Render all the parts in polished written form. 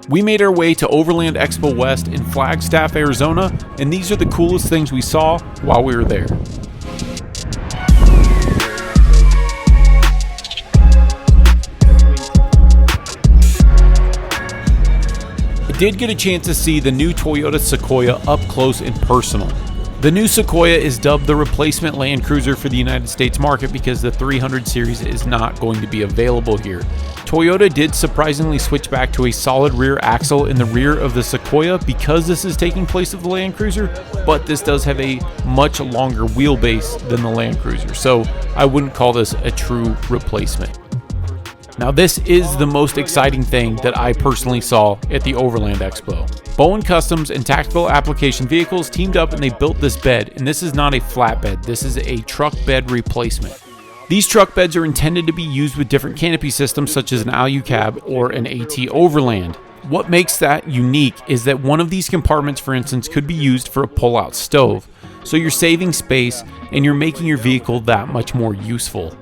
We made our way to Overland Expo West in Flagstaff, Arizona, and these are the coolest things we saw while we were there. I did get a chance to see the new Toyota Sequoia up close and personal. The new Sequoia is dubbed the replacement Land Cruiser for the United States market because the 300 series is not going to be available here. Toyota did surprisingly switch back to a solid rear axle in the rear of the Sequoia because this is taking place of the Land Cruiser, but this does have a much longer wheelbase than the Land Cruiser, so I wouldn't call this a true replacement. Now this is the most exciting thing that I personally saw at the Overland Expo. Bowen Customs and Tactical Application Vehicles teamed up and they built this bed, and this is not a flatbed, this is a truck bed replacement. These truck beds are intended to be used with different canopy systems such as an Alukab or an AT Overland. What makes that unique is that one of these compartments, for instance, could be used for a pull-out stove. So you're saving space and you're making your vehicle that much more useful.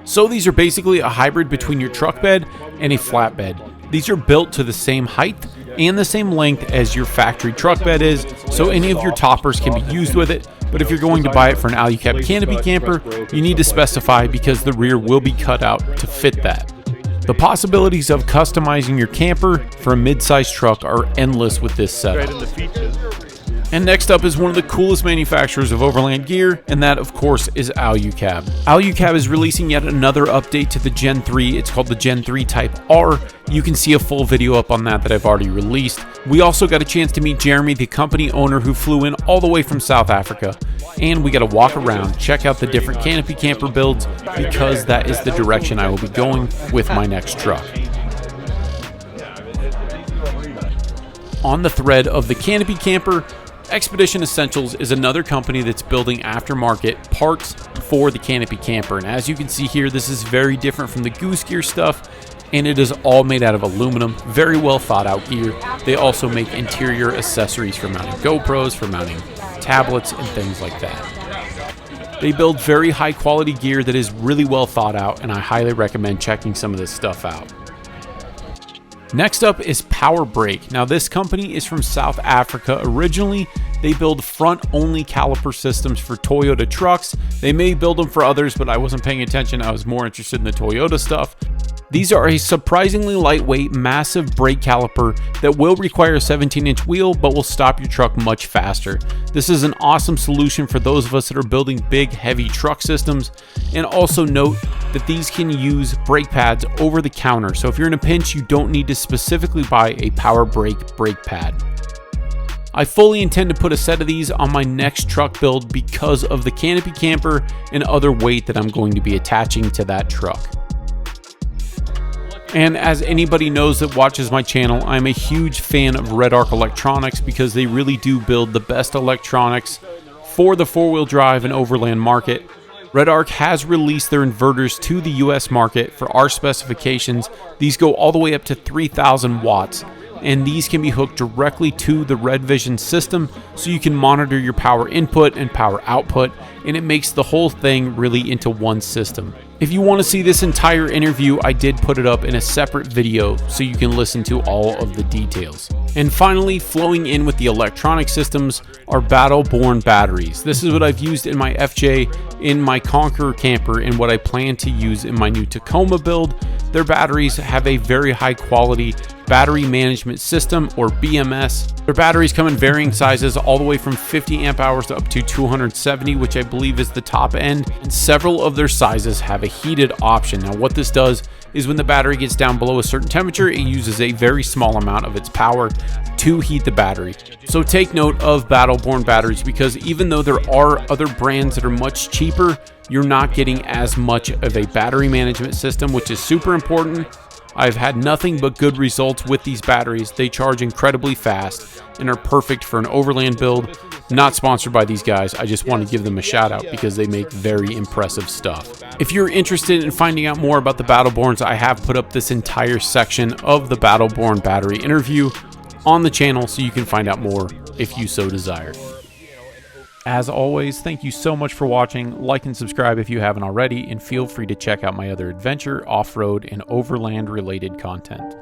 So these are basically a hybrid between your truck bed and a flatbed. These are built to the same height and the same length as your factory truck bed is, so any of your toppers can be used with it. But if you're going to buy it for an Alucab canopy camper, you need to specify because the rear will be cut out to fit that. The possibilities of customizing your camper for a mid-sized truck are endless with this setup. And next up is one of the coolest manufacturers of overland gear, and that of course is Alucab. Alukab is releasing yet another update to the Gen 3. It's called the Gen 3 Type R. You can see a full video up on that I've already released. We also got a chance to meet Jeremy, the company owner who flew in all the way from South Africa. And we got to walk around, check out the different canopy camper builds, because that is the direction I will be going with my next truck. On the thread of the canopy camper, Expedition Essentials is another company that's building aftermarket parts for the canopy camper, and as you can see here, this is very different from the Goose Gear stuff, and it is all made out of aluminum, very well thought out gear. They also make interior accessories for mounting GoPros, for mounting tablets, and things like that. They build very high quality gear that is really well thought out, and I highly recommend checking some of this stuff out. Next up is Power Brake. Now this company is from South Africa originally. They build front-only caliper systems for Toyota trucks. They may build them for others, but I wasn't paying attention. I was more interested in the Toyota stuff. These are a surprisingly lightweight, massive brake caliper that will require a 17-inch wheel, but will stop your truck much faster. This is an awesome solution for those of us that are building big, heavy truck systems. And also note that these can use brake pads over the counter. So if you're in a pinch, you don't need to specifically buy a Power Brake brake pad. I fully intend to put a set of these on my next truck build because of the canopy camper and other weight that I'm going to be attaching to that truck. And as anybody knows that watches my channel, I'm a huge fan of REDARC electronics because they really do build the best electronics for the four-wheel drive and overland market. REDARC has released their inverters to the US market for our specifications. These go all the way up to 3,000 watts, and these can be hooked directly to the RedVision system so you can monitor your power input and power output, and it makes the whole thing really into one system. If you want to see this entire interview, I did put it up in a separate video so you can listen to all of the details. And finally, flowing in with the electronic systems are Battle-Born batteries. This is what I've used in my FJ, in my Conqueror camper, and what I plan to use in my new Tacoma build. Their batteries have a very high quality battery management system, or BMS. Their batteries come in varying sizes all the way from 50 amp hours to up to 270, which I believe is the top end, and several of their sizes have a heated option. Now what this does is when the battery gets down below a certain temperature, it uses a very small amount of its power to heat the battery. So take note of Battle-Born batteries, because even though there are other brands that are much cheaper, you're not getting as much of a battery management system, which is super important. I've had nothing but good results with these batteries. They charge incredibly fast and are perfect for an overland build. Not sponsored by these guys, I just want to give them a shout out because they make very impressive stuff. If you're interested in finding out more about the Battle-Borns, I have put up this entire section of the Battle-Born battery interview on the channel so you can find out more if you so desire. As always, thank you so much for watching. Like and subscribe if you haven't already, and feel free to check out my other adventure, off-road, and overland related content.